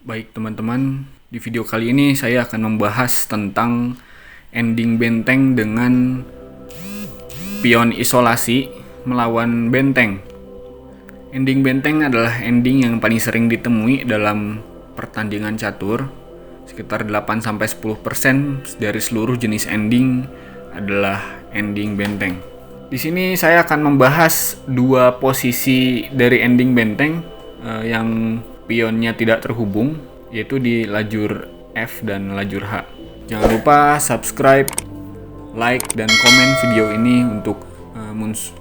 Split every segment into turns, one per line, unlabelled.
Baik teman-teman, di video kali ini saya akan membahas tentang ending benteng dengan pion isolasi melawan benteng. Ending benteng adalah ending yang paling sering ditemui dalam pertandingan catur. Sekitar 8-10% dari seluruh jenis ending adalah ending benteng. Di sini saya akan membahas dua posisi dari ending benteng yang pionnya tidak terhubung, yaitu di lajur F dan lajur H. Jangan lupa subscribe, like, dan komen video ini untuk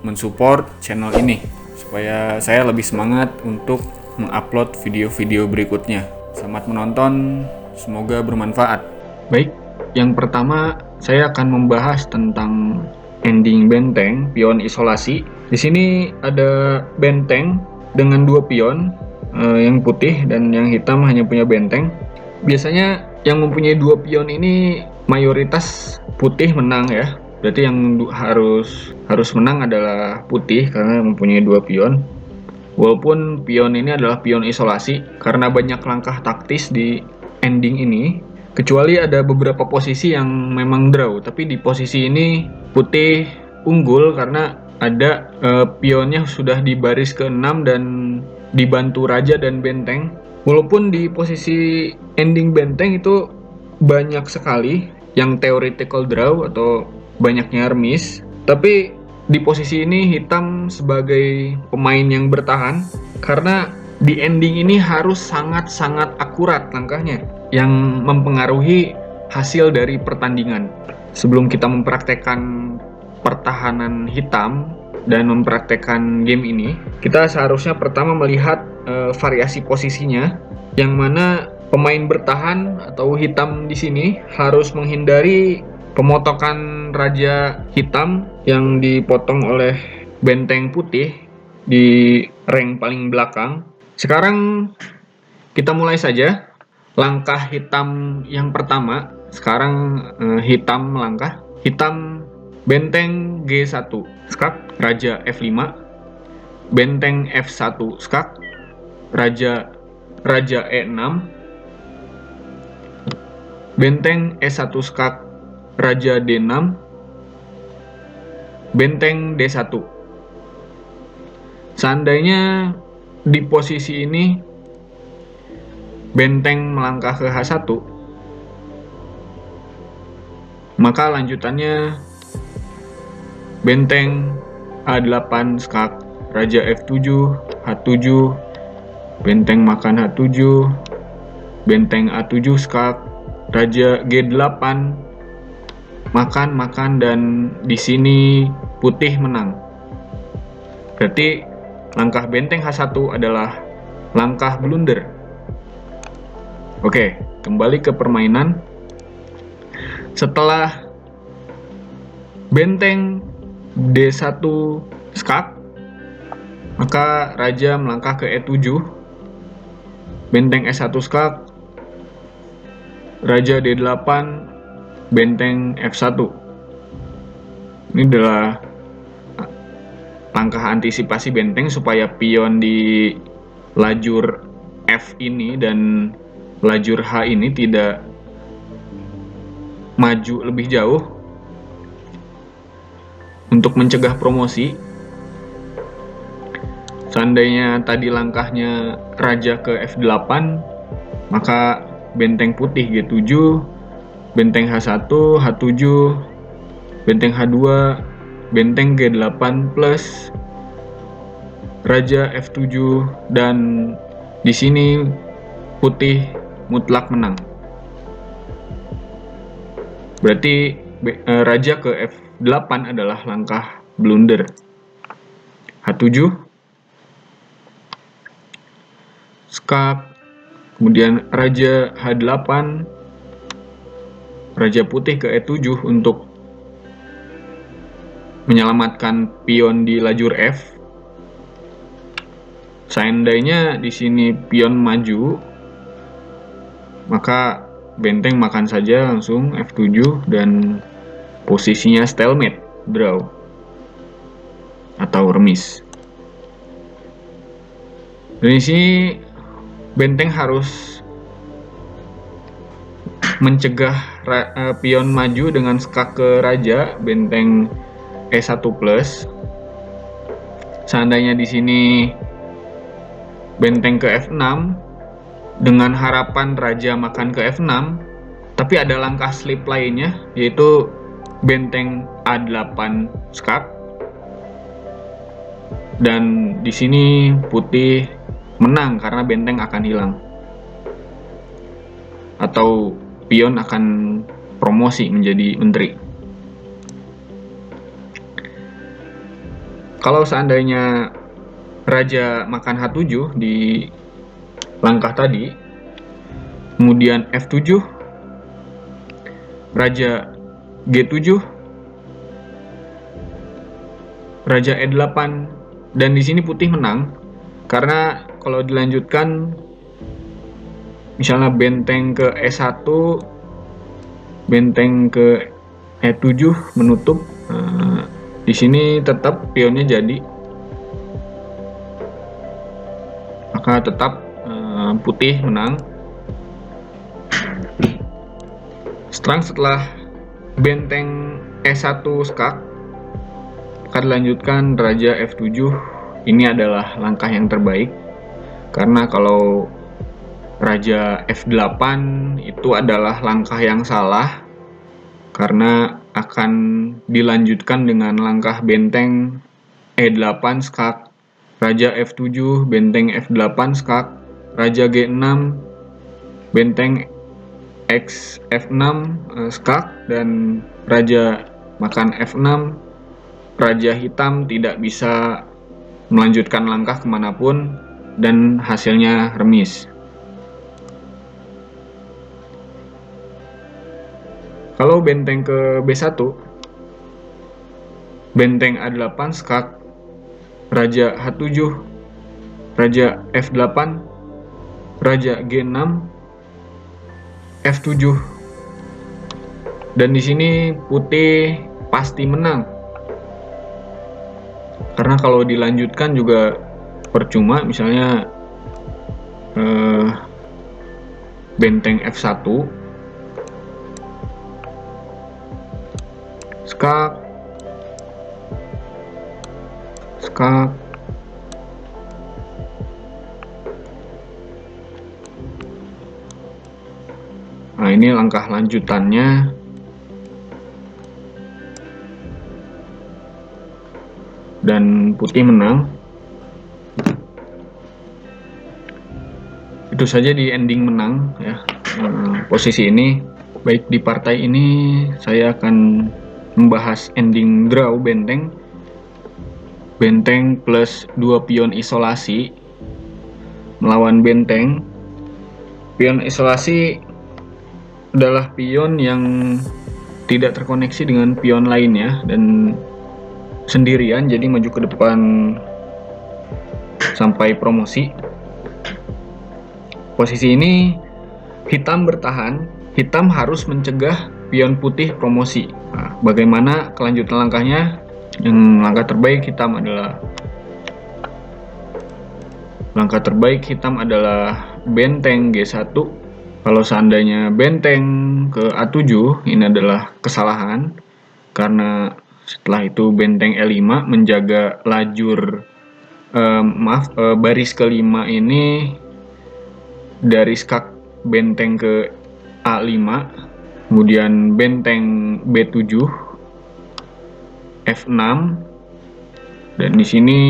mensupport channel ini supaya saya lebih semangat untuk mengupload video-video berikutnya. Selamat menonton, semoga bermanfaat. Baik, yang pertama saya akan membahas tentang ending benteng pion isolasi. Di sini ada benteng dengan dua pion, yang putih dan yang hitam hanya punya benteng. Biasanya yang mempunyai dua pion ini mayoritas putih menang ya. Berarti yang harus menang adalah putih karena mempunyai dua pion. Walaupun pion ini adalah pion isolasi, karena banyak langkah taktis di ending ini, kecuali ada beberapa posisi yang memang draw, tapi di posisi ini putih unggul karena ada pionnya sudah di baris ke-6 dan dibantu raja dan benteng. Walaupun di posisi ending benteng itu banyak sekali yang theoretical draw atau banyaknya remis, tapi di posisi ini hitam sebagai pemain yang bertahan karena di ending ini harus sangat-sangat akurat langkahnya yang mempengaruhi hasil dari pertandingan. Sebelum kita mempraktekkan pertahanan hitam dan mempraktekkan game ini, kita seharusnya pertama melihat variasi posisinya, yang mana pemain bertahan atau hitam di sini harus menghindari pemotokan raja hitam yang dipotong oleh benteng putih di rank paling belakang. Sekarang kita mulai saja. Langkah hitam yang pertama, sekarang hitam melangkah. Hitam benteng G1 skak, raja F5, benteng F1 skak, raja E6, benteng E1 skak, raja D6, benteng D1. Seandainya di posisi ini benteng melangkah ke H1, maka lanjutannya benteng A8 skak, raja F7, H7, benteng makan H7, benteng A7 skak, raja G8, makan, dan di sini putih menang. Berarti langkah benteng H1 adalah langkah blunder. Oke, kembali ke permainan. Setelah benteng D1 skak, maka raja melangkah ke E7, benteng E1 skak, raja D8, benteng F1. Ini adalah langkah antisipasi benteng supaya pion di lajur F ini dan lajur H ini tidak maju lebih jauh untuk mencegah promosi. Seandainya tadi langkahnya raja ke F8, maka benteng putih G7, benteng H1, H7, benteng H2, benteng G8 plus raja F7, dan di sini putih mutlak menang. Berarti raja ke F8 adalah langkah blunder. H7 skak, kemudian raja H8, raja putih ke E7 untuk menyelamatkan pion di lajur F. Seandainya di sini pion maju, maka benteng makan saja langsung F7 dan posisinya stalemate, draw atau remis. Dan di sini benteng harus mencegah pion maju dengan skak ke raja benteng E1 plus. Seandainya di sini benteng ke F6 dengan harapan raja makan ke F6, tapi ada langkah slip lainnya yaitu benteng A8 skak. Dan di sini putih menang karena benteng akan hilang. Atau pion akan promosi menjadi menteri. Kalau seandainya raja makan H7 di langkah tadi, kemudian F7, raja G7, raja E8, dan di sini putih menang karena kalau dilanjutkan misalnya benteng ke E1, benteng ke E7 menutup, di sini tetap pionnya jadi, maka tetap putih menang. Setelah benteng E1 skak akan dilanjutkan raja F7. Ini adalah langkah yang terbaik karena kalau raja F8 itu adalah langkah yang salah karena akan dilanjutkan dengan langkah benteng E8 skak, raja F7, benteng F8 skak, raja G6, benteng X F6 skak, dan raja makan F6. Raja hitam tidak bisa melanjutkan langkah kemanapun dan hasilnya remis. Kalau benteng ke B1, benteng A8 skak, raja H7, raja F8, raja G6, F7. Dan di sini putih pasti menang. Karena kalau dilanjutkan juga percuma, misalnya benteng F1 skak, skak, nah ini langkah lanjutannya. Dan putih menang. Itu saja di ending menang ya. Posisi ini, baik di partai ini saya akan membahas ending draw benteng. Benteng plus 2 pion isolasi melawan benteng. Pion isolasi adalah pion yang tidak terkoneksi dengan pion lainnya dan sendirian, jadi maju ke depan sampai promosi. Posisi ini hitam bertahan, hitam harus mencegah pion putih promosi. Nah, bagaimana kelanjutan langkahnya? Yang langkah terbaik hitam adalah benteng G1. Kalau seandainya benteng ke A7, ini adalah kesalahan karena setelah itu benteng E5 menjaga lajur baris kelima ini dari skak benteng ke A5, kemudian benteng B7, F6, dan di sini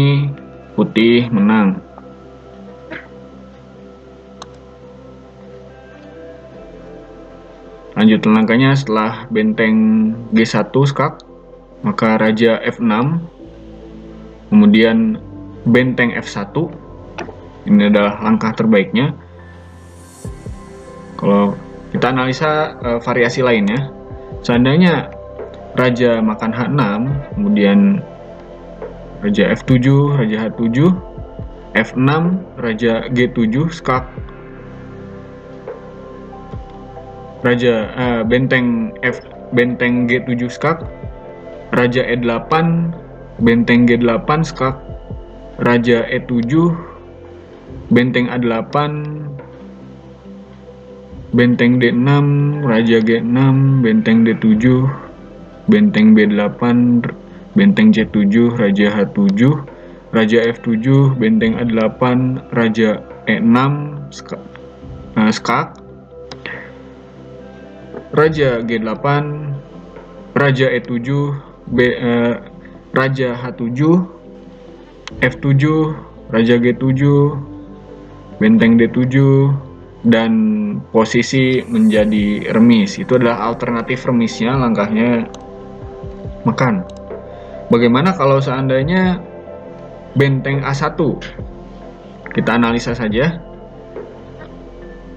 putih menang. Lanjut langkahnya setelah benteng G1 skak, maka raja F6, kemudian benteng F1. Ini adalah langkah terbaiknya. Kalau kita analisa variasi lainnya, seandainya raja makan H6, kemudian raja F7, raja H7, F6, raja G7 skak, raja benteng G7 skak, raja E8, benteng G8 skak, raja E7, benteng A8, benteng D6, raja G6, benteng D7, benteng B8, benteng C7, raja H7, raja F7, benteng A8, raja E6, skak, raja G8, raja E7, raja H7, F7, raja G7, benteng D7, dan posisi menjadi remis. Itu adalah alternatif remisnya, langkahnya makan. Bagaimana kalau seandainya benteng A1? Kita analisa saja.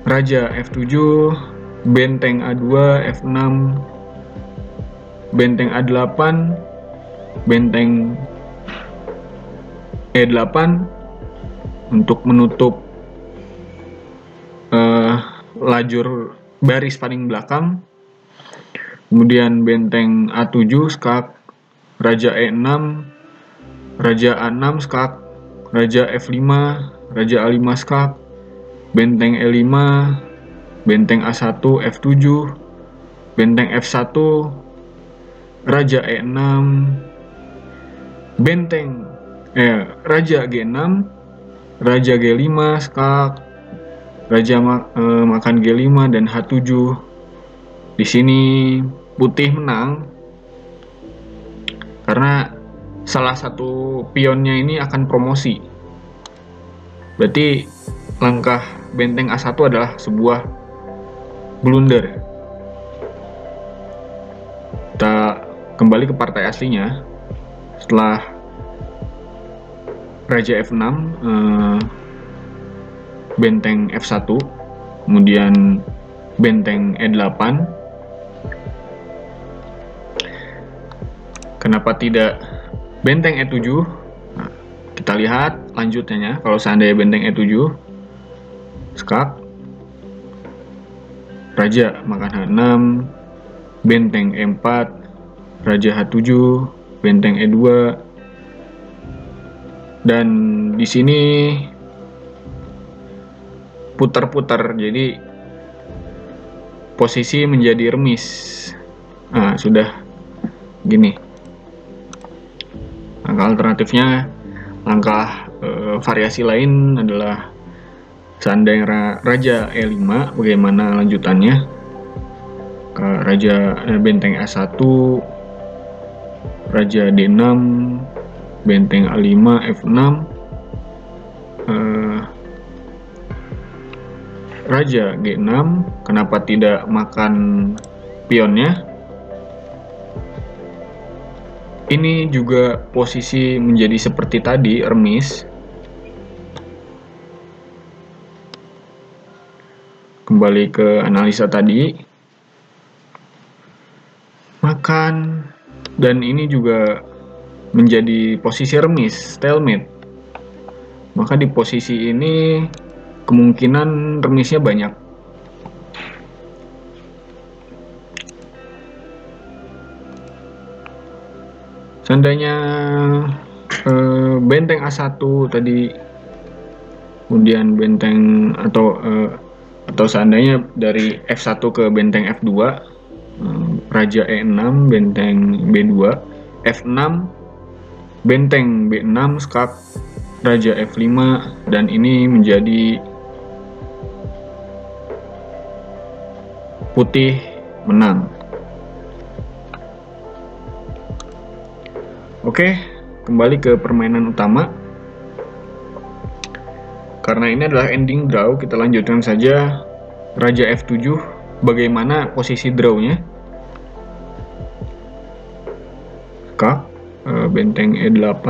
Raja F7, benteng A2, F6, benteng A8, benteng E8 untuk menutup lajur baris paling belakang. Kemudian benteng A7 skak, raja E6, raja A6 skak, raja F5, raja A5 skak, benteng E5, benteng A1 F7, benteng F1, raja E6, benteng raja G6, raja G5 skak, raja makan G5 dan H7. Di sini putih menang karena salah satu pionnya ini akan promosi. Berarti langkah benteng A1 adalah sebuah blunder. Kita kembali ke partai aslinya. Setelah raja F6, benteng F1, kemudian benteng E8. Kenapa tidak benteng E7? Nah, kita lihat lanjutannya. Kalau seandainya benteng E7 skak, raja makan H6, benteng E4, raja H7, benteng E2, dan di sini putar-putar, jadi posisi menjadi remis. Nah, sudah gini. Langkah alternatifnya, langkah variasi lain adalah seandainya raja E5, bagaimana lanjutannya? Raja benteng A1, raja D6, benteng A5, F6, raja G6. Kenapa tidak makan pionnya? Ini juga posisi menjadi seperti tadi, remis. Kembali ke analisa tadi. Makan, dan ini juga menjadi posisi remis, stalemate. Maka di posisi ini kemungkinan remisnya banyak. Seandainya benteng A1 tadi, kemudian benteng atau seandainya dari F1 ke benteng F2, raja E6, benteng B2, F6, benteng B6 skak, raja F5, dan ini menjadi putih menang. Oke, kembali ke permainan utama. Karena ini adalah ending draw, kita lanjutkan saja. Raja F7, bagaimana posisi drawnya? Skak, benteng E8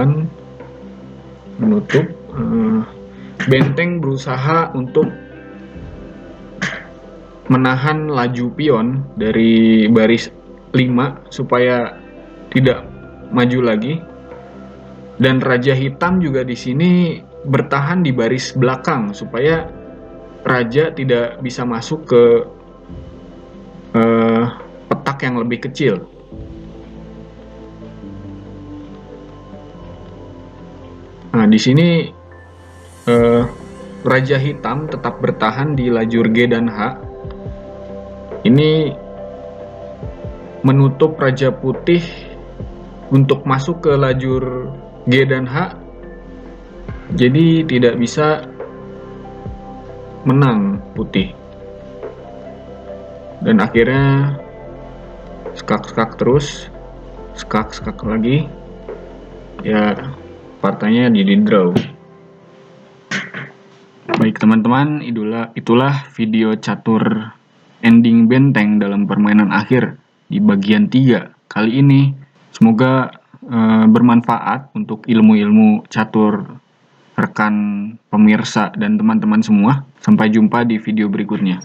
menutup. Benteng berusaha untuk menahan laju pion dari baris 5 supaya tidak maju lagi. Dan raja hitam juga di sini bertahan di baris belakang supaya raja tidak bisa masuk ke petak yang lebih kecil. Nah, di sini raja hitam tetap bertahan di lajur G dan H Ini menutup Raja Putih untuk masuk ke lajur G dan H, jadi tidak bisa menang Putih. Dan akhirnya skak-skak terus, skak-skak lagi, ya partainya jadi draw. Baik teman-teman, itulah video catur ending benteng dalam permainan akhir di bagian 3 kali ini. Semoga bermanfaat untuk ilmu-ilmu catur rekan pemirsa dan teman-teman semua. Sampai jumpa di video berikutnya.